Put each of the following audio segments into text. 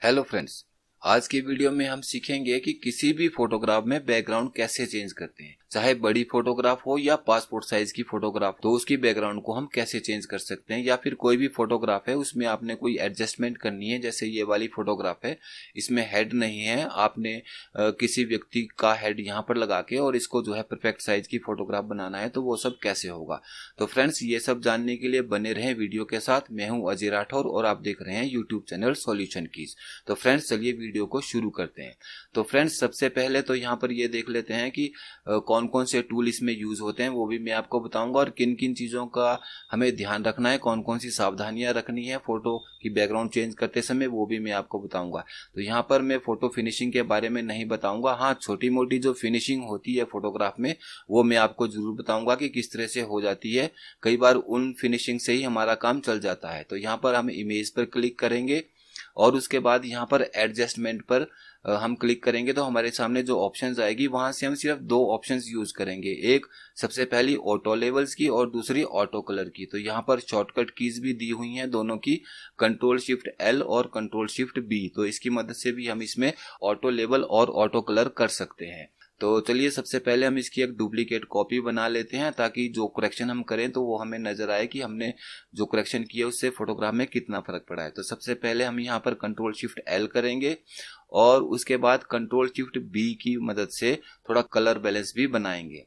Hello friends, आज की video में हम सीखेंगे कि किसी भी फोटोग्राफ में बैकग्राउंड कैसे चेंज करते हैं। चाहे बड़ी फोटोग्राफ हो या पासपोर्ट साइज की फोटोग्राफ, तो उसकी बैकग्राउंड को हम कैसे चेंज कर सकते हैं। या फिर कोई भी फोटोग्राफ है उसमें आपने कोई एडजस्टमेंट करनी है, जैसे ये वाली फोटोग्राफ है, इसमें हेड नहीं है, आपने किसी व्यक्ति का हेड यहाँ पर लगा के और इसको जो है परफेक्ट साइज की फोटोग्राफ बनाना है, तो वो सब कैसे होगा। तो फ्रेंड्स, ये सब जानने के लिए बने रहें वीडियो के साथ। मैं हूँ अजय राठौर और आप देख रहे हैं यूट्यूब चैनल सॉल्यूशन कीज। तो फ्रेंड्स, चलिए वीडियो को शुरू करते हैं। तो फ्रेंड्स, सबसे पहले तो यहाँ पर ये देख लेते हैं कि कौन कौन से टूल इसमें यूज होते हैं, वो भी मैं आपको बताऊंगा, और किन किन चीजों का हमें ध्यान रखना है, कौन कौन सी सावधानियां रखनी है फोटो की बैकग्राउंड चेंज करते समय, वो भी मैं आपको बताऊंगा। तो यहाँ पर मैं फोटो फिनिशिंग के बारे में नहीं बताऊंगा। हाँ, छोटी मोटी जो फिनिशिंग होती है फोटोग्राफ में, वो मैं आपको जरूर बताऊंगा कि किस तरह से हो जाती है। कई बार उन फिनिशिंग से ही हमारा काम चल जाता है। तो यहाँ पर हम इमेज पर क्लिक करेंगे और उसके बाद यहाँ पर एडजस्टमेंट पर हम क्लिक करेंगे तो हमारे सामने जो ऑप्शंस आएगी, वहां से हम सिर्फ दो ऑप्शंस यूज करेंगे। एक सबसे पहली ऑटो लेवल्स की और दूसरी ऑटो कलर की। तो यहाँ पर शॉर्टकट कीज भी दी हुई हैं दोनों की, कंट्रोल शिफ्ट एल और कंट्रोल शिफ्ट बी। तो इसकी मदद से भी हम इसमें ऑटो लेवल और ऑटो कलर कर सकते हैं। तो चलिए, सबसे पहले हम इसकी एक डुप्लीकेट कॉपी बना लेते हैं, ताकि जो करेक्शन हम करें तो वो हमें नजर आए कि हमने जो करेक्शन किया उससे फोटोग्राफ में कितना फर्क पड़ा है। तो सबसे पहले हम यहाँ पर कंट्रोल शिफ्ट एल करेंगे और उसके बाद कंट्रोल शिफ्ट बी की मदद से थोड़ा कलर बैलेंस भी बनाएंगे।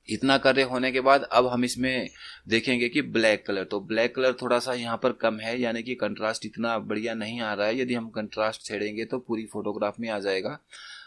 इतना कार्य होने के बाद अब हम इसमें देखेंगे कि ब्लैक कलर, तो ब्लैक कलर थोड़ा सा यहाँ पर कम है, यानी कि कंट्रास्ट इतना बढ़िया नहीं आ रहा है। यदि हम कंट्रास्ट छेड़ेंगे तो पूरी फोटोग्राफ में आ जाएगा।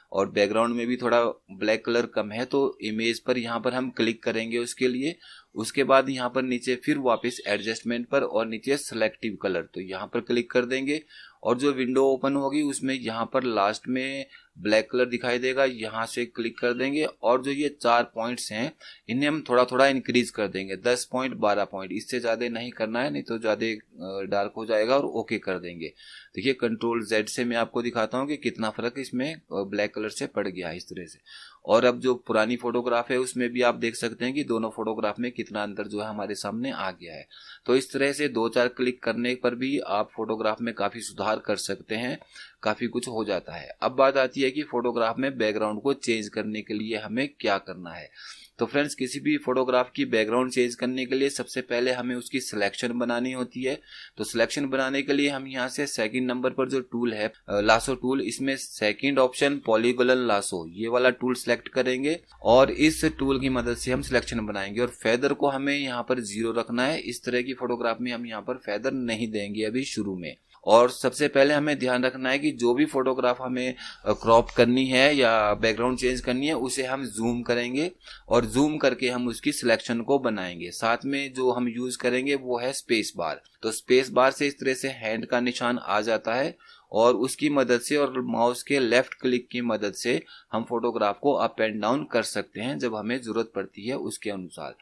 और बैकग्राउंड में भी थोड़ा ब्लैक कलर कम है, तो इमेज पर यहाँ पर हम क्लिक करेंगे उसके लिए। उसके बाद यहाँ पर नीचे फिर वापस एडजस्टमेंट पर और नीचे सेलेक्टिव कलर, तो यहाँ पर क्लिक कर देंगे और जो विंडो ओपन होगी उसमें यहाँ पर लास्ट में ब्लैक कलर दिखाई देगा, यहाँ से क्लिक कर देंगे और जो ये 4 पॉइंट्स हैं इन्हें हम थोड़ा थोड़ा इंक्रीज कर देंगे, 10 पॉइंट 12 पॉइंट, इससे ज्यादा नहीं करना है, नहीं तो ज्यादा डार्क हो जाएगा, और ओके कर देंगे। देखिए, कंट्रोल जेड से मैं आपको दिखाता हूँ कि कितना फर्क इसमें ब्लैक कलर से पड़ गया है, इस तरह से। और अब जो पुरानी फोटोग्राफ है उसमें भी आप देख सकते हैं कि दोनों फोटोग्राफ में कितना अंतर जो है हमारे सामने आ गया है। तो इस तरह से 2-4 क्लिक करने पर भी आप फोटोग्राफ में काफी सुधार कर सकते हैं, काफी कुछ हो जाता है। अब बात आती है कि फोटोग्राफ में बैकग्राउंड को चेंज करने के लिए हमें क्या करना है। तो फ्रेंड्स, किसी भी फोटोग्राफ की बैकग्राउंड चेंज करने के लिए सबसे पहले हमें उसकी सिलेक्शन बनानी होती है। तो सिलेक्शन बनाने के लिए हम यहाँ से सेकंड नंबर पर जो टूल है लासो टूल, इसमें सेकंड ऑप्शन पॉलीगोनल लासो, ये वाला टूल सेलेक्ट करेंगे और इस टूल की मदद से हम सिलेक्शन बनाएंगे। और फेदर को हमें यहाँ पर 0 रखना है। इस तरह की फोटोग्राफ में हम यहाँ पर फेदर नहीं देंगे अभी शुरू में। और सबसे पहले हमें ध्यान रखना है कि जो भी फोटोग्राफ हमें क्रॉप करनी है या बैकग्राउंड चेंज करनी है, उसे हम जूम करेंगे और जूम करके हम उसकी सिलेक्शन को बनाएंगे। साथ में जो हम यूज करेंगे वो है स्पेस बार। तो स्पेस बार से इस तरह से हैंड का निशान आ जाता है और उसकी मदद से और माउस के लेफ्ट क्लिक की मदद से हम फोटोग्राफ को अप एंड डाउन कर सकते हैं जब हमें जरूरत पड़ती है उसके अनुसार।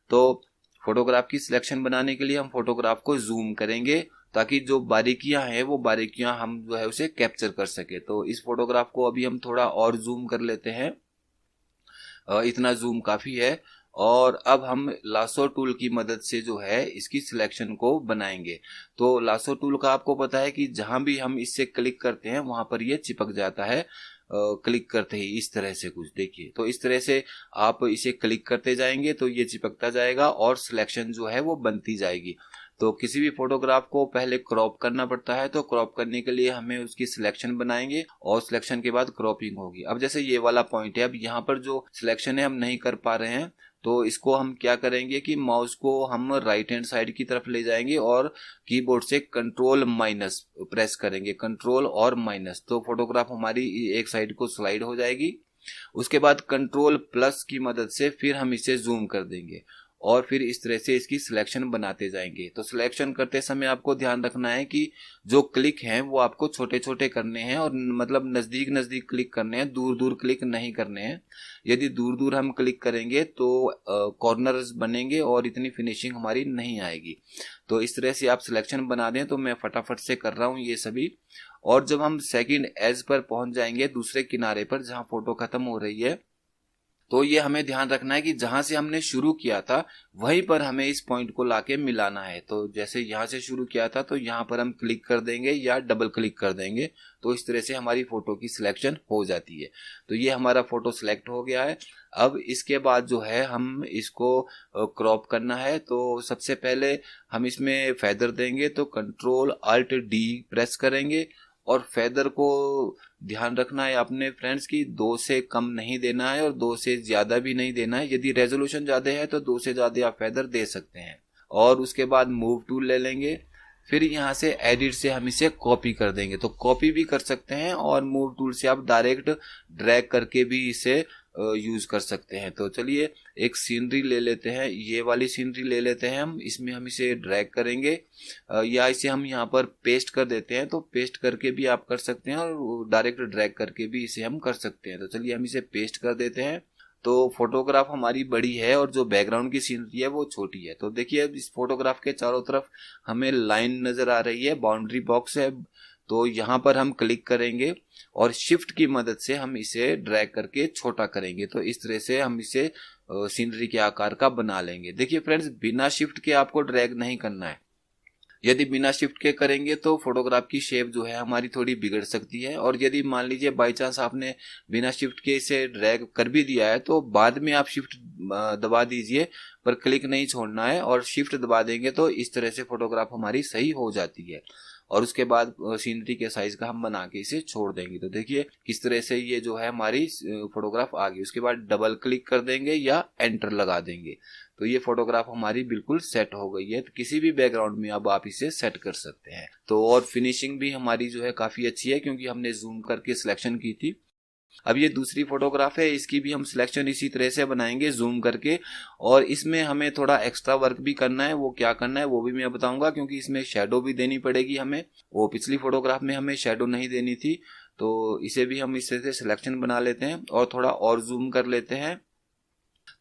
तो फोटोग्राफ की सिलेक्शन बनाने के लिए हम फोटोग्राफ को जूम करेंगे, ताकि जो बारीकियां हैं वो बारीकियां हम जो है उसे कैप्चर कर सके। तो इस फोटोग्राफ को अभी हम थोड़ा और जूम कर लेते हैं, इतना जूम काफी है। और अब हम लासो टूल की मदद से जो है इसकी सिलेक्शन को बनाएंगे। तो लासो टूल का आपको पता है कि जहां भी हम इससे क्लिक करते हैं वहां पर ये चिपक जाता है, क्लिक करते ही इस तरह से कुछ, देखिए। तो इस तरह से आप इसे क्लिक करते जाएंगे तो ये चिपकता जाएगा और सिलेक्शन जो है वो बनती जाएगी। तो किसी भी फोटोग्राफ को पहले क्रॉप करना पड़ता है, तो क्रॉप करने के लिए हमें उसकी सिलेक्शन बनाएंगे और सिलेक्शन के बाद क्रॉपिंग होगी। अब जैसे ये वाला पॉइंट है, अब यहाँ पर जो सिलेक्शन है हम नहीं कर पा रहे हैं, तो इसको हम क्या करेंगे कि माउस को हम राइट हैंड साइड की तरफ ले जाएंगे और कीबोर्ड से कंट्रोल माइनस प्रेस करेंगे, कंट्रोल और माइनस, तो फोटोग्राफ हमारी एक साइड को स्लाइड हो जाएगी। उसके बाद कंट्रोल प्लस की मदद से फिर हम इसे जूम कर देंगे और फिर इस तरह से इसकी सिलेक्शन बनाते जाएंगे। तो सिलेक्शन करते समय आपको ध्यान रखना है कि जो क्लिक हैं वो आपको छोटे छोटे करने हैं, और मतलब नजदीक नजदीक क्लिक करने हैं, दूर दूर क्लिक नहीं करने हैं। यदि दूर दूर हम क्लिक करेंगे तो कॉर्नर्स बनेंगे और इतनी फिनिशिंग हमारी नहीं आएगी। तो इस तरह से आप सिलेक्शन बना दें। तो मैं फटाफट से कर रहा हूँ ये सभी। और जब हम सेकंड एज पर पहुंच जाएंगे, दूसरे किनारे पर जहां फोटो खत्म हो रही है, तो ये हमें ध्यान रखना है कि जहां से हमने शुरू किया था वहीं पर हमें इस पॉइंट को लाके मिलाना है। तो जैसे यहाँ से शुरू किया था तो यहाँ पर हम क्लिक कर देंगे या डबल क्लिक कर देंगे, तो इस तरह से हमारी फोटो की सिलेक्शन हो जाती है। तो ये हमारा फोटो सिलेक्ट हो गया है। अब इसके बाद जो है हम इसको क्रॉप करना है। तो सबसे पहले हम इसमें फेदर देंगे, तो Ctrl+Alt+D प्रेस करेंगे और फेदर को ध्यान रखना है अपने फ्रेंड्स की 2 से कम नहीं देना है और 2 से ज्यादा भी नहीं देना है। यदि रेजोल्यूशन ज्यादा है तो 2 से ज्यादा आप फेदर दे सकते हैं। और उसके बाद मूव टूल ले लेंगे, फिर यहाँ से एडिट से हम इसे कॉपी कर देंगे। तो कॉपी भी कर सकते हैं और मूव टूल से आप डायरेक्ट ड्रैग करके भी इसे यूज कर सकते हैं। तो चलिए एक सीनरी ले लेते हैं, ये वाली सीनरी ले लेते हैं हम, इसमें हम इसे ड्रैग करेंगे या इसे हम यहाँ पर पेस्ट कर देते हैं। तो पेस्ट करके भी आप कर सकते हैं और डायरेक्ट ड्रैग करके भी इसे हम कर सकते हैं। तो चलिए हम इसे पेस्ट कर देते हैं। तो फोटोग्राफ हमारी बड़ी है और जो बैकग्राउंड की सीनरी है वो छोटी है। तो देखिए इस फोटोग्राफ के चारों तरफ हमें लाइन नजर आ रही है, बाउंड्री बॉक्स है। तो यहाँ पर हम क्लिक करेंगे और शिफ्ट की मदद से हम इसे ड्रैग करके छोटा करेंगे। तो इस तरह से हम इसे सीनरी के आकार का बना लेंगे। देखिए फ्रेंड्स, बिना शिफ्ट के आपको ड्रैग नहीं करना है। यदि बिना शिफ्ट के करेंगे तो फोटोग्राफ की शेप जो है हमारी थोड़ी बिगड़ सकती है। और यदि मान लीजिए बाई चांस आपने बिना शिफ्ट के इसे ड्रैग कर भी दिया है तो बाद में आप शिफ्ट दबा दीजिए, पर क्लिक नहीं छोड़ना है। और शिफ्ट दबा देंगे तो इस तरह से फोटोग्राफ हमारी सही हो जाती है। और उसके बाद सीनरी के साइज का हम बना के इसे छोड़ देंगे। तो देखिए किस तरह से ये जो है हमारी फोटोग्राफ आ गई। उसके बाद डबल क्लिक कर देंगे या एंटर लगा देंगे, तो ये फोटोग्राफ हमारी बिल्कुल सेट हो गई है। तो किसी भी बैकग्राउंड में अब आप इसे सेट कर सकते हैं। तो और फिनिशिंग भी हमारी जो है काफी अच्छी है क्योंकि हमने जूम करके सिलेक्शन की थी। अब ये दूसरी फोटोग्राफ है, इसकी भी हम सिलेक्शन इसी तरह से बनाएंगे जूम करके। और इसमें हमें थोड़ा एक्स्ट्रा वर्क भी करना है। वो क्या करना है वो भी मैं बताऊंगा, क्योंकि इसमें शेडो भी देनी पड़ेगी हमें। वो पिछली फोटोग्राफ में हमें शेडो नहीं देनी थी, तो इसे भी हम इस तरह से सिलेक्शन बना लेते हैं और थोड़ा और जूम कर लेते हैं।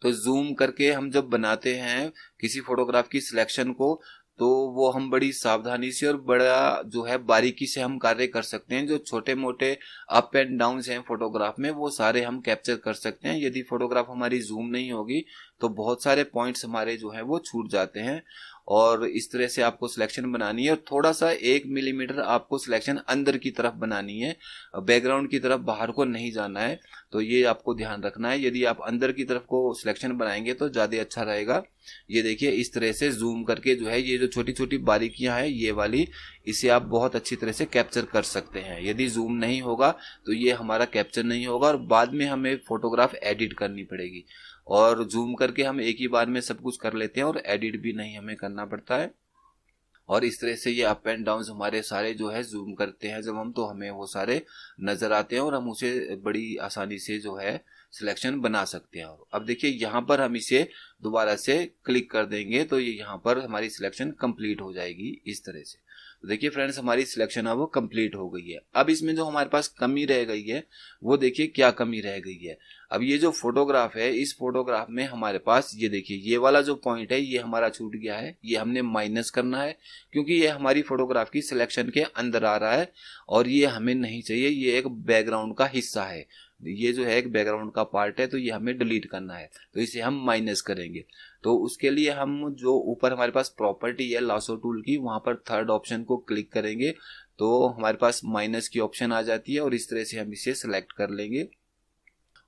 तो जूम करके हम जब बनाते हैं किसी फोटोग्राफ की सिलेक्शन को, तो वो हम बड़ी सावधानी से और बड़ा जो है बारीकी से हम कार्य कर सकते हैं। जो छोटे मोटे अप एंड डाउन हैं फोटोग्राफ में वो सारे हम कैप्चर कर सकते हैं। यदि फोटोग्राफ हमारी जूम नहीं होगी तो बहुत सारे पॉइंट्स हमारे जो है वो छूट जाते हैं। और इस तरह से आपको सिलेक्शन बनानी है और थोड़ा सा 1 मिलीमीटर आपको सिलेक्शन अंदर की तरफ बनानी है, बैकग्राउंड की तरफ बाहर को नहीं जाना है। तो ये आपको ध्यान रखना है। यदि आप अंदर की तरफ को सिलेक्शन बनाएंगे तो ज्यादा अच्छा रहेगा। ये देखिए इस तरह से जूम करके जो है ये जो छोटी छोटी बारीकियां हैं ये वाली, इसे आप बहुत अच्छी तरह से कैप्चर कर सकते हैं। यदि जूम नहीं होगा तो ये हमारा कैप्चर नहीं होगा और बाद में हमें फोटोग्राफ एडिट करनी पड़ेगी। और जूम करके हम एक ही बार में सब कुछ कर लेते हैं और एडिट भी नहीं हमें करना पड़ता है। और इस तरह से ये अप एंड डाउन हमारे सारे जो है जूम करते हैं जब हम, तो हमें वो सारे नजर आते हैं और हम उसे बड़ी आसानी से जो है सिलेक्शन बना सकते हैं। और अब देखिए यहाँ पर हम इसे दोबारा से क्लिक कर देंगे तो ये यहाँ पर हमारी सिलेक्शन कंप्लीट हो जाएगी इस तरह से। तो देखिए फ्रेंड्स, हमारी सिलेक्शन अब कंप्लीट हो गई है। अब इसमें जो हमारे पास कमी रह गई है वो देखिए क्या कमी रह गई है। अब ये जो फोटोग्राफ है इस फोटोग्राफ में हमारे पास ये देखिए ये वाला जो पॉइंट है ये हमारा छूट गया है। ये हमने माइनस करना है क्योंकि ये हमारी फोटोग्राफ की सिलेक्शन के अंदर आ रहा है और ये हमें नहीं चाहिए। ये एक बैकग्राउंड का हिस्सा है, ये जो है एक बैकग्राउंड का पार्ट है, तो ये हमें डिलीट करना है। तो इसे हम माइनस करेंगे। तो उसके लिए हम जो ऊपर हमारे पास प्रॉपर्टी है लासो टूल की, वहां पर थर्ड ऑप्शन को क्लिक करेंगे तो हमारे पास माइनस की ऑप्शन आ जाती है और इस तरह से हम इसे सिलेक्ट कर लेंगे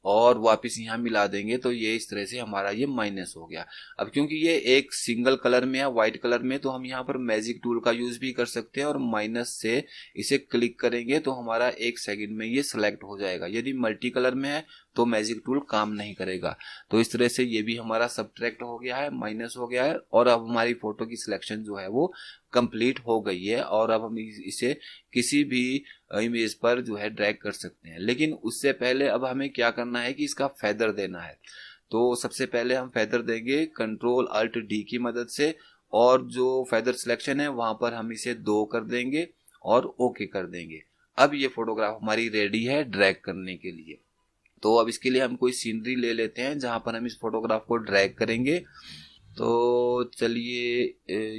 और वापस यहाँ मिला देंगे। तो ये इस तरह से हमारा ये माइनस हो गया। अब क्योंकि ये एक सिंगल कलर में है, व्हाइट कलर में, तो हम यहाँ पर मैजिक टूल का यूज भी कर सकते हैं और माइनस से इसे क्लिक करेंगे तो हमारा 1 सेकंड में ये सिलेक्ट हो जाएगा। यदि मल्टी कलर में है तो मैजिक टूल काम नहीं करेगा। तो इस तरह से ये भी हमारा सब्ट्रैक्ट हो गया है, माइनस हो गया है और अब हमारी फोटो की सिलेक्शन जो है वो कंप्लीट हो गई है। और अब हम इसे किसी भी इमेज पर जो है ड्रैग कर सकते हैं। लेकिन उससे पहले अब हमें क्या करना है कि इसका फेदर देना है। तो सबसे पहले हम फेदर देंगे Ctrl+Alt+D की मदद से और जो फेदर सिलेक्शन है वहां पर हम इसे 2 कर देंगे और ओके कर देंगे। अब ये फोटोग्राफ हमारी रेडी है ड्रैग करने के लिए। तो अब इसके लिए हम कोई सीनरी ले लेते हैं जहां पर हम इस फोटोग्राफ को ड्रैग करेंगे। तो चलिए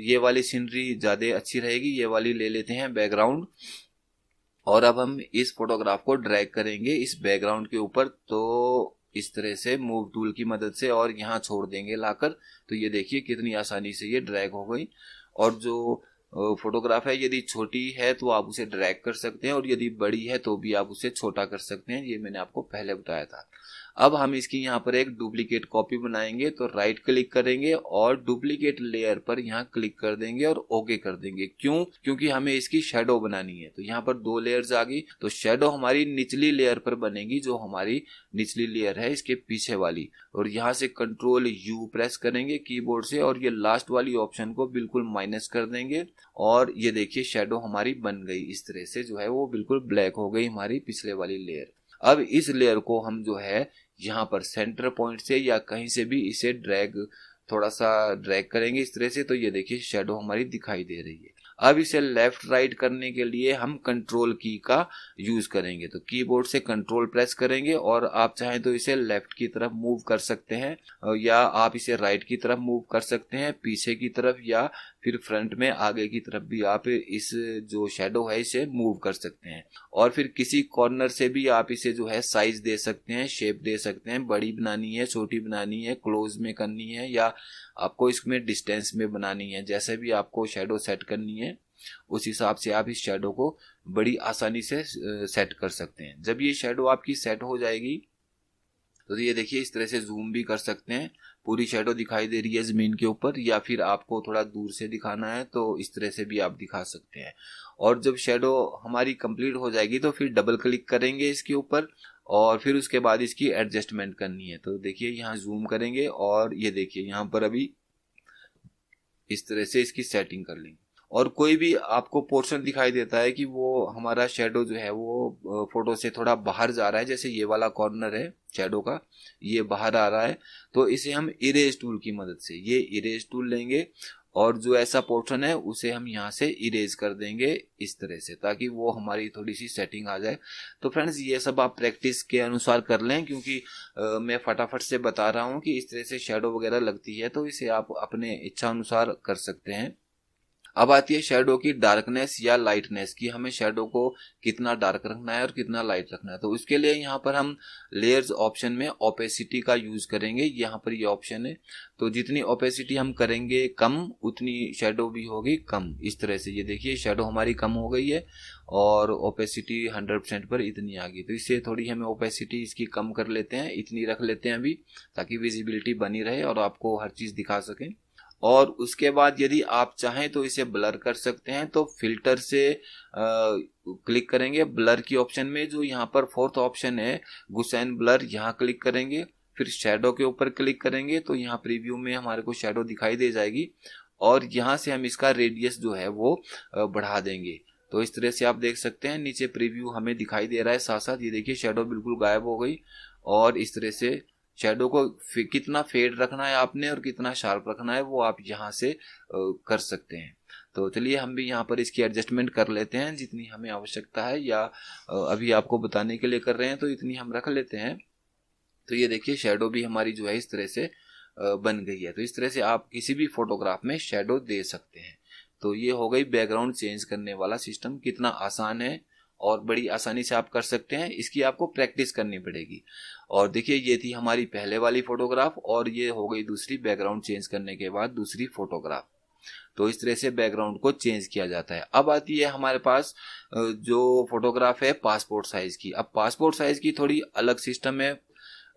ये वाली सीनरी ज्यादा अच्छी रहेगी, ये वाली ले लेते हैं बैकग्राउंड। और अब हम इस फोटोग्राफ को ड्रैग करेंगे इस बैकग्राउंड के ऊपर। तो इस तरह से मूव टूल की मदद से और यहाँ छोड़ देंगे लाकर। तो ये देखिए कितनी आसानी से ये ड्रैग हो गई। और जो फोटोग्राफ है यदि छोटी है तो आप उसे ड्रैग कर सकते हैं और यदि बड़ी है तो भी आप उसे छोटा कर सकते हैं, ये मैंने आपको पहले बताया था। अब हम इसकी यहाँ पर एक डुप्लीकेट कॉपी बनाएंगे, तो राइट क्लिक करेंगे और डुप्लीकेट लेयर पर यहाँ क्लिक कर देंगे और ओके कर देंगे। क्यों? क्योंकि हमें इसकी शेडो बनानी है। तो यहाँ पर 2 लेयर्स आ गई, तो शेडो हमारी निचली लेयर पर बनेगी, जो हमारी निचली लेयर है इसके पीछे वाली। और यहाँ से कंट्रोल यू प्रेस करेंगे कीबोर्ड से और ये लास्ट वाली ऑप्शन को बिल्कुल माइनस कर देंगे और ये देखिए शेडो हमारी बन गई। इस तरह से जो है वो बिल्कुल ब्लैक हो गई हमारी पिछले वाली लेयर। अब इस लेयर को हम जो है यहाँ पर सेंटर पॉइंट से या कहीं से भी इसे थोड़ा सा ड्रैग करेंगे इस तरह से। तो ये देखिए शेडो हमारी दिखाई दे रही है। अब इसे लेफ्ट राइट करने के लिए हम कंट्रोल की का यूज करेंगे। तो कीबोर्ड से कंट्रोल प्रेस करेंगे और आप चाहें तो इसे लेफ्ट की तरफ मूव कर सकते हैं या आप इसे राइट की तरफ मूव कर सकते हैं, पीछे की तरफ या फिर फ्रंट में आगे की तरफ भी आप इस जो शेडो है इसे मूव कर सकते हैं। और फिर किसी कॉर्नर से भी आप इसे जो है साइज दे सकते हैं, शेप दे सकते हैं, बड़ी बनानी है, छोटी बनानी है, क्लोज में करनी है या आपको इसमें डिस्टेंस में बनानी है। जैसे भी आपको शेडो सेट करनी है उस हिसाब से आप इस शेडो को बड़ी आसानी से सेट कर सकते हैं। जब ये शेडो आपकी सेट हो जाएगी तो ये देखिए इस तरह से जूम भी कर सकते हैं, पूरी शेडो दिखाई दे रही है जमीन के ऊपर, या फिर आपको थोड़ा दूर से दिखाना है तो इस तरह से भी आप दिखा सकते हैं। और जब शेडो हमारी कंप्लीट हो जाएगी तो फिर डबल क्लिक करेंगे इसके ऊपर और फिर उसके बाद इसकी एडजस्टमेंट करनी है। तो देखिए यहाँ जूम करेंगे और ये देखिए यहाँ पर अभी इस तरह से इसकी सेटिंग कर लेंगे। और कोई भी आपको पोर्शन दिखाई देता है कि वो हमारा शेडो जो है वो फोटो से थोड़ा बाहर जा रहा है, जैसे ये वाला कॉर्नर है शेडो का, ये बाहर आ रहा है, तो इसे हम इरेज टूल की मदद से ये इरेज टूल लेंगे और जो ऐसा पोर्शन है उसे हम यहाँ से इरेज कर देंगे इस तरह से, ताकि वो हमारी थोड़ी सी सेटिंग आ जाए। तो फ्रेंड्स ये सब आप प्रैक्टिस के अनुसार कर लें, क्योंकि मैं फटाफट से बता रहा हूँ कि इस तरह से शेडो वगैरह लगती है, तो इसे आप अपने इच्छा अनुसार कर सकते हैं। अब आती है शेडो की डार्कनेस या लाइटनेस की, हमें शेडो को कितना डार्क रखना है और कितना लाइट रखना है। तो उसके लिए यहाँ पर हम लेयर्स ऑप्शन में ओपेसिटी का यूज करेंगे। यहाँ पर ये ऑप्शन है, तो जितनी ओपेसिटी हम करेंगे कम उतनी शेडो भी होगी कम। इस तरह से ये देखिए शेडो हमारी कम हो गई है और ओपेसिटी 100% पर इतनी आ गई। तो इससे थोड़ी हमें ओपेसिटी इसकी कम कर लेते हैं, इतनी रख लेते हैं अभी, ताकि विजिबिलिटी बनी रहे और आपको हर चीज दिखा सकें। और उसके बाद यदि आप चाहें तो इसे ब्लर कर सकते हैं। तो फिल्टर से क्लिक करेंगे ब्लर की ऑप्शन में, जो यहाँ पर 4th ऑप्शन है गुसैन ब्लर, यहाँ क्लिक करेंगे, फिर शेडो के ऊपर क्लिक करेंगे तो यहाँ प्रीव्यू में हमारे को शेडो दिखाई दे जाएगी और यहाँ से हम इसका रेडियस जो है वो बढ़ा देंगे। तो इस तरह से आप देख सकते हैं नीचे प्रीव्यू हमें दिखाई दे रहा है साथ साथ। ये देखिए शेडो बिल्कुल गायब हो गई और इस तरह से शेडो को कितना फेड रखना है आपने और कितना शार्प रखना है वो आप यहाँ से कर सकते हैं। तो चलिए हम भी यहाँ पर इसकी एडजस्टमेंट कर लेते हैं जितनी हमें आवश्यकता है, या अभी आपको बताने के लिए कर रहे हैं तो इतनी हम रख लेते हैं। तो ये देखिए शेडो भी हमारी जो है इस तरह से बन गई है। तो इस तरह से आप किसी भी फोटोग्राफ में शेडो दे सकते हैं। तो ये हो गई बैकग्राउंड चेंज करने वाला सिस्टम, कितना आसान है और बड़ी आसानी से आप कर सकते हैं। इसकी आपको प्रैक्टिस करनी पड़ेगी। और देखिए ये थी हमारी पहले वाली फोटोग्राफ और ये हो गई दूसरी, बैकग्राउंड चेंज करने के बाद दूसरी फोटोग्राफ। तो इस तरह से बैकग्राउंड को चेंज किया जाता है। अब आती है हमारे पास जो फोटोग्राफ है पासपोर्ट साइज की। अब पासपोर्ट साइज की थोड़ी अलग सिस्टम है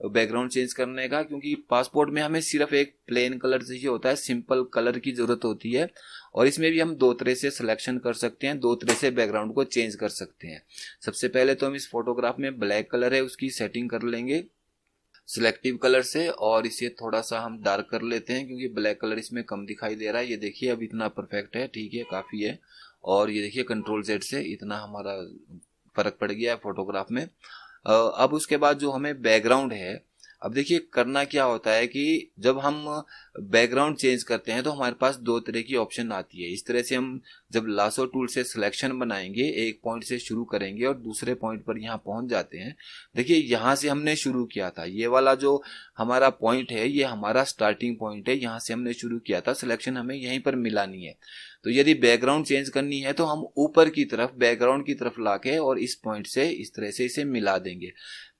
बैकग्राउंड चेंज करने का, क्योंकि पासपोर्ट में हमें सिर्फ एक प्लेन कलर चाहिए होता है, सिंपल कलर की जरूरत होती है। और इसमें भी हम 2 तरह से सिलेक्शन कर सकते हैं, 2 तरह से बैकग्राउंड को चेंज कर सकते हैं। सबसे पहले तो हम इस फोटोग्राफ में ब्लैक कलर है उसकी सेटिंग कर लेंगे सिलेक्टिव कलर से और इसे थोड़ा सा हम डार्क कर लेते हैं, क्योंकि ब्लैक कलर इसमें कम दिखाई दे रहा है। ये देखिए अब इतना परफेक्ट है, ठीक है, काफी है। और ये देखिए कंट्रोल Z से इतना हमारा फर्क पड़ गया है फोटोग्राफ में। अब उसके बाद जो हमें बैकग्राउंड है, अब देखिए करना क्या होता है कि जब हम बैकग्राउंड चेंज करते हैं तो हमारे पास 2 तरह की ऑप्शन आती है। इस तरह से हम जब लासो टूल से सिलेक्शन बनाएंगे, एक पॉइंट से शुरू करेंगे और दूसरे पॉइंट पर यहाँ पहुंच जाते हैं। देखिए यहाँ से हमने शुरू किया था, ये वाला जो हमारा पॉइंट है ये हमारा स्टार्टिंग पॉइंट है, यहाँ से हमने शुरू किया था, सिलेक्शन हमें यहीं पर मिलानी है। तो यदि बैकग्राउंड चेंज करनी है तो हम ऊपर की तरफ बैकग्राउंड की तरफ लाके और इस पॉइंट से इस तरह से इसे मिला देंगे।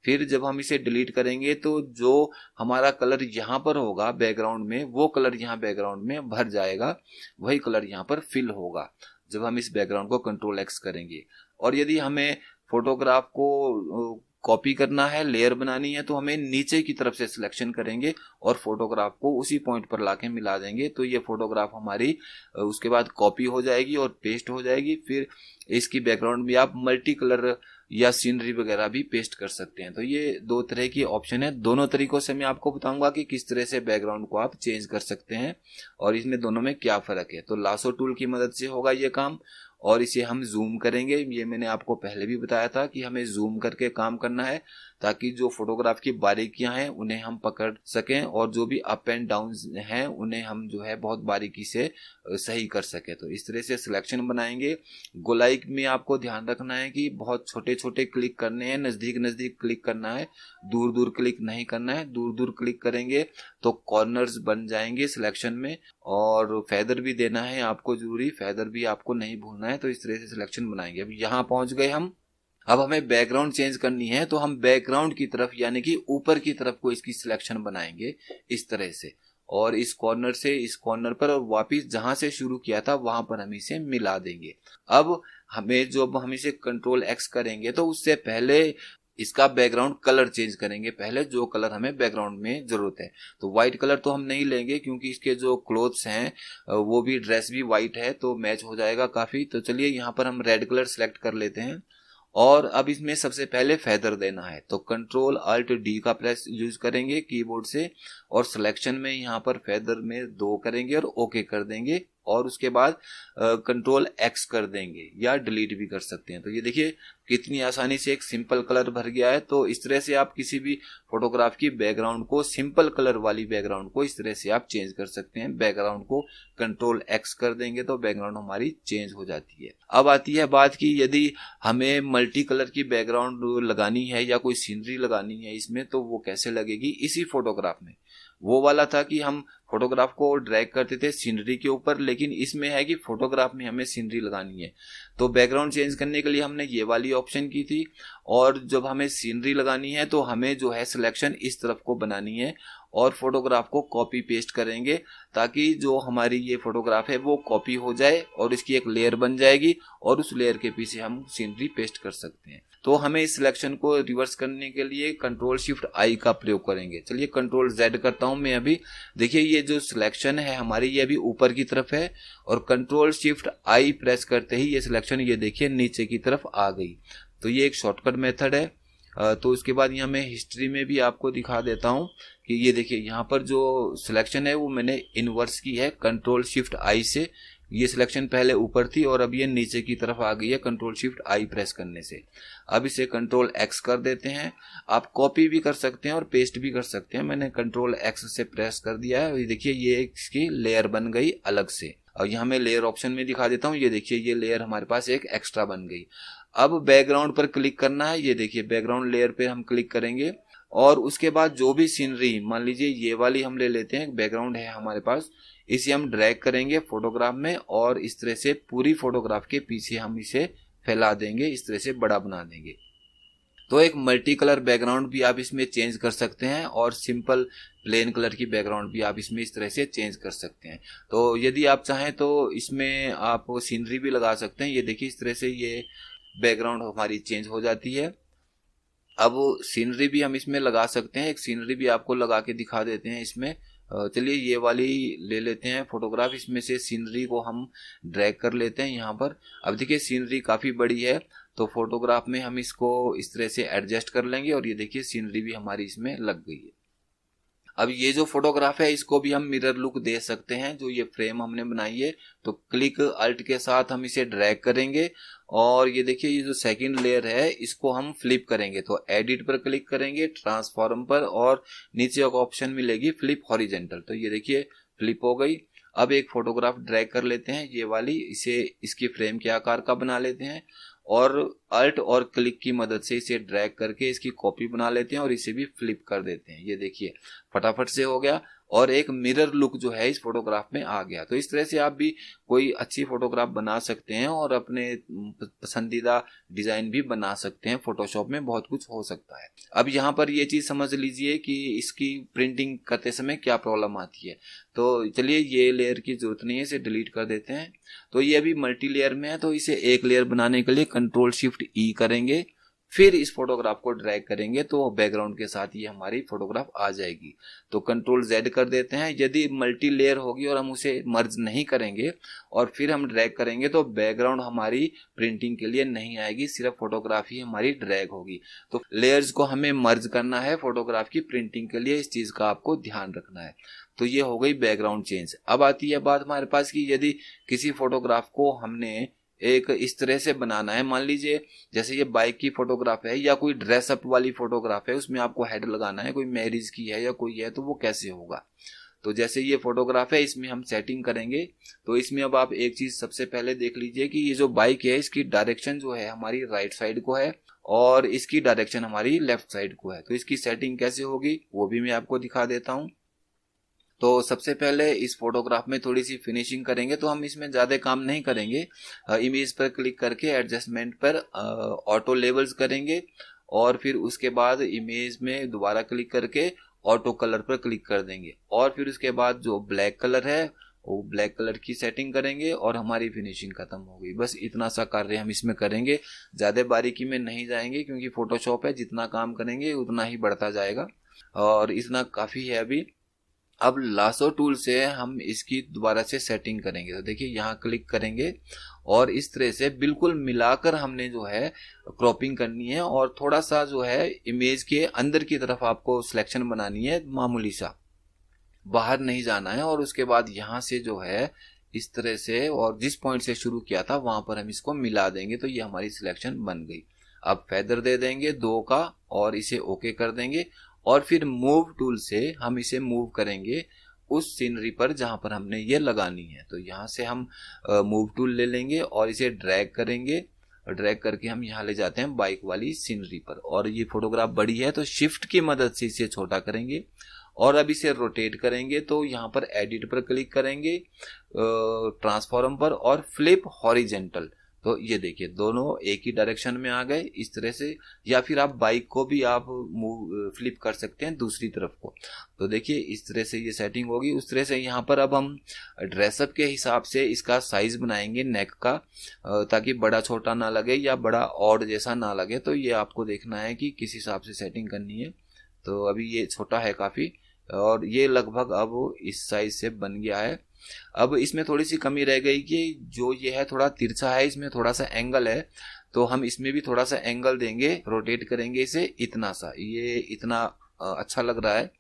फिर जब हम इसे डिलीट करेंगे तो जो हमारा कलर यहाँ पर होगा बैकग्राउंड में, वो कलर यहाँ बैकग्राउंड में भर जाएगा, वही कलर यहाँ पर फिल होगा जब हम इस बैकग्राउंड को कंट्रोल एक्स करेंगे। और यदि हमें फोटोग्राफ को कॉपी करना है, लेयर बनानी है, तो हमें नीचे की तरफ से सिलेक्शन करेंगे और फोटोग्राफ को उसी पॉइंट पर लाके मिला देंगे, तो ये फोटोग्राफ हमारी उसके बाद कॉपी हो जाएगी और पेस्ट हो जाएगी। फिर इसकी बैकग्राउंड भी आप मल्टी कलर या सीनरी वगैरह भी पेस्ट कर सकते हैं। तो ये दो तरह की ऑप्शन है, दोनों तरीकों से मैं आपको बताऊंगा कि किस तरह से बैकग्राउंड को आप चेंज कर सकते हैं और इसमें दोनों में क्या फर्क है। तो लासो टूल की मदद से होगा ये काम, और इसे हम जूम करेंगे। ये मैंने आपको पहले भी बताया था कि हमें जूम करके काम करना है ताकि जो फोटोग्राफ की बारीकियां हैं उन्हें हम पकड़ सकें और जो भी अप एंड डाउन हैं उन्हें हम जो है बहुत बारीकी से सही कर सके। तो इस तरह से सिलेक्शन बनाएंगे। गोलाई में आपको ध्यान रखना है कि बहुत छोटे छोटे क्लिक करने हैं, नजदीक नजदीक क्लिक करना है, दूर दूर क्लिक नहीं करना है। दूर दूर क्लिक करेंगे तो कॉर्नर्स बन जाएंगे सिलेक्शन में, और फेदर भी देना है आपको जरूरी, फेदर भी आपको नहीं भूलना है। तो इस तरह से सिलेक्शन बनाएंगे। अब यहाँ पहुंच गए हम। अब हमें बैकग्राउंड चेंज करनी है तो हम बैकग्राउंड की तरफ यानी कि ऊपर की तरफ को इसकी सिलेक्शन बनाएंगे इस तरह से, और इस कॉर्नर से इस कॉर्नर पर और वापिस जहां से शुरू किया था वहां पर हम इसे मिला देंगे। अब हमें जब हम इसे कंट्रोल एक्स करेंगे तो उससे पहले इसका बैकग्राउंड कलर चेंज करेंगे। पहले जो कलर हमें बैकग्राउंड में जरूरत है, तो व्हाइट कलर तो हम नहीं लेंगे क्योंकि इसके जो क्लोथ्स हैं वो भी, ड्रेस भी व्हाइट है तो मैच हो जाएगा काफी। तो चलिए यहाँ पर हम रेड कलर सेलेक्ट कर लेते हैं और अब इसमें सबसे पहले फेदर देना है। तो कंट्रोल अल्ट डी का प्रेस यूज करेंगे कीबोर्ड से और सिलेक्शन में यहाँ पर फेदर में 2 करेंगे और ओके कर देंगे, और उसके बाद कंट्रोल एक्स कर देंगे या डिलीट भी कर सकते हैं। तो ये देखिए कितनी आसानी से एक सिंपल कलर भर गया है। तो इस तरह से आप किसी भी फोटोग्राफ की बैकग्राउंड को, सिंपल कलर वाली बैकग्राउंड को इस तरह से आप चेंज कर सकते हैं। बैकग्राउंड को कंट्रोल एक्स कर देंगे तो बैकग्राउंड हमारी चेंज हो जाती है। अब आती है बात की यदि हमें मल्टी कलर की बैकग्राउंड लगानी है या कोई सीनरी लगानी है इसमें, तो वो कैसे लगेगी। इसी फोटोग्राफ में वो वाला था कि हम फोटोग्राफ को ड्रैग करते थे सीनरी के ऊपर, लेकिन इसमें है कि फोटोग्राफ में हमें सीनरी लगानी है। तो बैकग्राउंड चेंज करने के लिए हमने ये वाली ऑप्शन की थी, और जब हमें सीनरी लगानी है तो हमें जो है सिलेक्शन इस तरफ को बनानी है और फोटोग्राफ को कॉपी पेस्ट करेंगे ताकि जो हमारी ये फोटोग्राफ है वो कॉपी हो जाए और इसकी एक लेयर बन जाएगी और उस लेयर के पीछे हम सीनरी पेस्ट कर सकते हैं। तो हमें इस सिलेक्शन को रिवर्स करने के लिए कंट्रोल शिफ्ट आई का प्रयोग करेंगे। चलिए कंट्रोल जेड करता हूं मैं अभी। देखिए ये जो सिलेक्शन है हमारी ये अभी ऊपर की तरफ है और कंट्रोल शिफ्ट आई प्रेस करते ही ये सिलेक्शन ये देखिए नीचे की तरफ आ गई। तो ये एक शॉर्टकट मेथड है। तो उसके बाद यहाँ मैं हिस्ट्री में भी आपको दिखा देता हूँ कि ये देखिए यहाँ पर जो सिलेक्शन है वो मैंने इनवर्स की है कंट्रोल शिफ्ट आई से। ये सिलेक्शन पहले ऊपर थी और अब ये नीचे की तरफ आ गई है कंट्रोल शिफ्ट आई प्रेस करने से। अब इसे कंट्रोल एक्स कर देते हैं। आप कॉपी भी कर सकते हैं और पेस्ट भी कर सकते हैं। मैंने कंट्रोल एक्स से प्रेस कर दिया है। देखिए ये इसकी लेयर बन गई अलग से। और यहाँ मैं लेयर ऑप्शन में दिखा देता हूँ। ये देखिए ये लेयर हमारे पास एक एक्स्ट्रा बन गई। अब बैकग्राउंड पर क्लिक करना है। ये देखिए बैकग्राउंड लेयर पे हम क्लिक करेंगे और उसके बाद जो भी सीनरी, मान लीजिए ये वाली हम ले लेते हैं, बैकग्राउंड है हमारे पास, इसे हम ड्रैग करेंगे फोटोग्राफ में और इस तरह से पूरी फोटोग्राफ के पीछे हम इसे फैला देंगे, इस तरह से बड़ा बना देंगे। तो एक मल्टी कलर बैकग्राउंड भी आप इसमें चेंज कर सकते हैं और सिंपल प्लेन कलर की बैकग्राउंड भी आप इसमें इस तरह से चेंज कर सकते हैं। तो यदि आप चाहें तो इसमें आप सीनरी भी लगा सकते हैं। ये देखिए इस तरह से ये बैकग्राउंड हमारी चेंज हो जाती है। अब सीनरी भी हम इसमें लगा सकते हैं। एक सीनरी भी आपको लगा के दिखा देते हैं इसमें। चलिए ये वाली ले लेते हैं फोटोग्राफ, इसमें से सीनरी को हम ड्रैग कर लेते हैं यहाँ पर। अब देखिए सीनरी काफी बड़ी है तो फोटोग्राफ में हम इसको इस तरह से एडजस्ट कर लेंगे और ये देखिए सीनरी भी हमारी इसमें लग गई है। अब ये जो फोटोग्राफ है इसको भी हम मिरर लुक दे सकते हैं। जो ये फ्रेम हमने बनाई है तो क्लिक अल्ट के साथ हम इसे ड्रैग करेंगे और ये देखिए ये जो सेकंड लेयर है इसको हम फ्लिप करेंगे। तो एडिट पर क्लिक करेंगे, ट्रांसफॉर्म पर, और नीचे एक ऑप्शन मिलेगी फ्लिप हॉरिजेंटल। तो ये देखिए फ्लिप हो गई। अब एक फोटोग्राफ ड्रैग कर लेते हैं ये वाली, इसे इसकी फ्रेम के आकार का बना लेते हैं और अल्ट और क्लिक की मदद से इसे ड्रैग करके इसकी कॉपी बना लेते हैं और इसे भी फ्लिप कर देते हैं। ये देखिए फटाफट से हो गया। और एक मिरर लुक जो है इस फोटोग्राफ में आ गया। तो इस तरह से आप भी कोई अच्छी फोटोग्राफ बना सकते हैं और अपने पसंदीदा डिजाइन भी बना सकते हैं। फोटोशॉप में बहुत कुछ हो सकता है। अब यहाँ पर ये चीज समझ लीजिए कि इसकी प्रिंटिंग करते समय क्या प्रॉब्लम आती है। तो चलिए ये लेयर की जरूरत नहीं है, इसे डिलीट कर देते हैं। तो ये अभी मल्टी लेयर में है, तो इसे एक लेयर बनाने के लिए Ctrl+Shift+E करेंगे, फिर इस फोटोग्राफ को ड्रैग करेंगे तो बैकग्राउंड के साथ ये हमारी फोटोग्राफ आ जाएगी। तो Ctrl+Z कर देते हैं। यदि मल्टी लेयर होगी और हम उसे मर्ज नहीं करेंगे और फिर हम ड्रैग करेंगे तो बैकग्राउंड हमारी प्रिंटिंग के लिए नहीं आएगी, सिर्फ फोटोग्राफ ही हमारी ड्रैग होगी। तो लेयर्स को हमें मर्ज करना है फोटोग्राफ की प्रिंटिंग के लिए, इस चीज का आपको ध्यान रखना है। तो ये हो गई बैकग्राउंड चेंज। अब आती है बात हमारे पास कि यदि किसी फोटोग्राफ को हमने एक इस तरह से बनाना है, मान लीजिए जैसे ये बाइक की फोटोग्राफ है या कोई ड्रेसअप वाली फोटोग्राफ है, उसमें आपको हेड लगाना है, कोई मैरिज की है या कोई है, तो वो कैसे होगा। तो जैसे ये फोटोग्राफ है, इसमें हम सेटिंग करेंगे। तो इसमें अब आप एक चीज सबसे पहले देख लीजिए कि ये जो बाइक है इसकी डायरेक्शन जो है हमारी राइट साइड को है और इसकी डायरेक्शन हमारी लेफ्ट साइड को है। तो इसकी सेटिंग कैसे होगी वो भी मैं आपको दिखा देता हूँ। तो सबसे पहले इस फोटोग्राफ में थोड़ी सी फिनिशिंग करेंगे, तो हम इसमें ज्यादा काम नहीं करेंगे। इमेज पर क्लिक करके एडजस्टमेंट पर ऑटो लेवल्स करेंगे और फिर उसके बाद इमेज में दोबारा क्लिक करके ऑटो कलर पर क्लिक कर देंगे और फिर उसके बाद जो ब्लैक कलर है वो ब्लैक कलर की सेटिंग करेंगे और हमारी फिनिशिंग खत्म हो गई। बस इतना सा कार्य हम इसमें करेंगे, ज्यादा बारीकी में नहीं जाएंगे क्योंकि फोटोशॉप है, जितना काम करेंगे उतना ही बढ़ता जाएगा और इतना काफी है अभी। अब लासो टूल से हम इसकी दोबारा से सेटिंग करेंगे। तो देखिए यहाँ क्लिक करेंगे और इस तरह से बिल्कुल मिलाकर हमने जो है क्रॉपिंग करनी है और थोड़ा सा जो है इमेज के अंदर की तरफ आपको सिलेक्शन बनानी है, मामूली सा, बाहर नहीं जाना है। और उसके बाद यहाँ से जो है इस तरह से और जिस पॉइंट से शुरू किया था वहां पर हम इसको मिला देंगे, तो ये हमारी सिलेक्शन बन गई। अब फेदर दे देंगे 2 का और इसे ओके कर देंगे और फिर मूव टूल से हम इसे मूव करेंगे उस सीनरी पर जहां पर हमने ये लगानी है। तो यहाँ से हम मूव टूल ले लेंगे और इसे ड्रैग करेंगे, ड्रैग करके हम यहाँ ले जाते हैं बाइक वाली सीनरी पर। और ये फोटोग्राफ बड़ी है तो शिफ्ट की मदद से इसे छोटा करेंगे और अब इसे रोटेट करेंगे। तो यहाँ पर एडिट पर क्लिक करेंगे, ट्रांसफॉर्म पर और फ्लिप हॉरिजेंटल। तो ये देखिए दोनों एक ही डायरेक्शन में आ गए इस तरह से। या फिर आप बाइक को भी आप मूव फ्लिप कर सकते हैं दूसरी तरफ को। तो देखिए इस तरह से ये सेटिंग होगी। उस तरह से यहाँ पर अब हम ड्रेसअप के हिसाब से इसका साइज बनाएंगे नेक का, ताकि बड़ा छोटा ना लगे या बड़ा ऑड जैसा ना लगे। तो ये आपको देखना है कि किस हिसाब से सेटिंग करनी है। तो अभी ये छोटा है काफी और ये लगभग अब इस साइज से बन गया है। अब इसमें थोड़ी सी कमी रह गई कि जो ये है थोड़ा तिरछा है, इसमें थोड़ा सा एंगल है, तो हम इसमें भी थोड़ा सा एंगल देंगे, रोटेट करेंगे इसे इतना सा, ये इतना अच्छा लग रहा है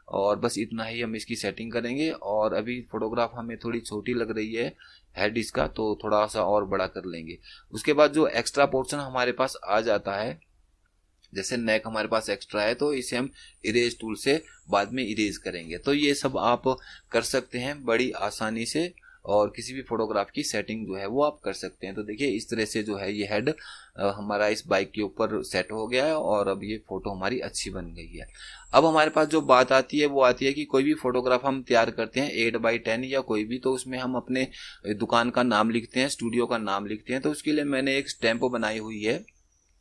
और बस इतना ही हम इसकी सेटिंग करेंगे। और अभी फोटोग्राफ हमें थोड़ी छोटी लग रही है हेड इसका, तो थोड़ा सा और बड़ा कर लेंगे। उसके बाद जो एक्स्ट्रा पोर्शन हमारे पास आ जाता है, जैसे नेक हमारे पास एक्स्ट्रा है तो इसे हम इरेज टूल से बाद में इरेज करेंगे। तो ये सब आप कर सकते हैं बड़ी आसानी से और किसी भी फोटोग्राफ की सेटिंग जो है वो आप कर सकते हैं। तो देखिए इस तरह से जो है ये हेड हमारा इस बाइक के ऊपर सेट हो गया है और अब ये फोटो हमारी अच्छी बन गई है। अब हमारे पास जो बात आती है वो आती है कि कोई भी फोटोग्राफ हम तैयार करते हैं 8x10 या कोई भी, तो उसमें हम अपने दुकान का नाम लिखते हैं, स्टूडियो का नाम लिखते हैं। तो उसके लिए मैंने एक स्टैंप बनाई हुई है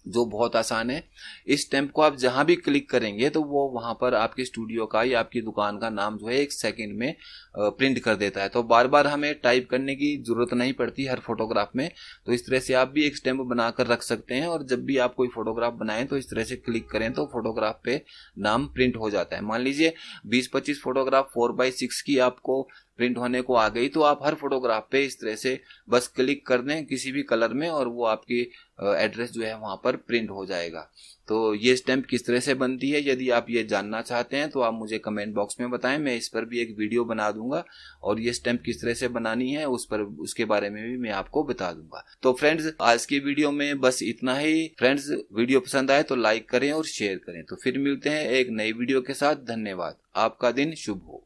जो बहुत आसान है। इस स्टैंप को आप जहां भी क्लिक करेंगे तो वो वहां पर आपके स्टूडियो का या आपकी दुकान का नाम जो है 1 सेकंड में प्रिंट कर देता है। तो बार बार हमें टाइप करने की जरूरत नहीं पड़ती हर फोटोग्राफ में। तो इस तरह से आप भी एक स्टैंप बनाकर रख सकते हैं और जब भी आप कोई फोटोग्राफ बनाएं तो इस तरह से क्लिक करें तो फोटोग्राफ पे नाम प्रिंट हो जाता है। मान लीजिए 20-25 फोटोग्राफ 4x6 की आपको प्रिंट होने को आ गई, तो आप हर फोटोग्राफ पे इस तरह से बस क्लिक कर दें किसी भी कलर में और वो आपकी एड्रेस जो है वहां पर प्रिंट हो जाएगा। तो ये स्टैंप किस तरह से बनती है, यदि आप ये जानना चाहते हैं तो आप मुझे कमेंट बॉक्स में बताएं, मैं इस पर भी एक वीडियो बना दूंगा और ये स्टैंप किस तरह से बनानी है उसके बारे में भी मैं आपको बता दूंगा। तो फ्रेंड्स आज की वीडियो में बस इतना ही। फ्रेंड्स वीडियो पसंद आए तो लाइक करें और शेयर करें। तो फिर मिलते हैं एक नई वीडियो के साथ। धन्यवाद। आपका दिन शुभ हो।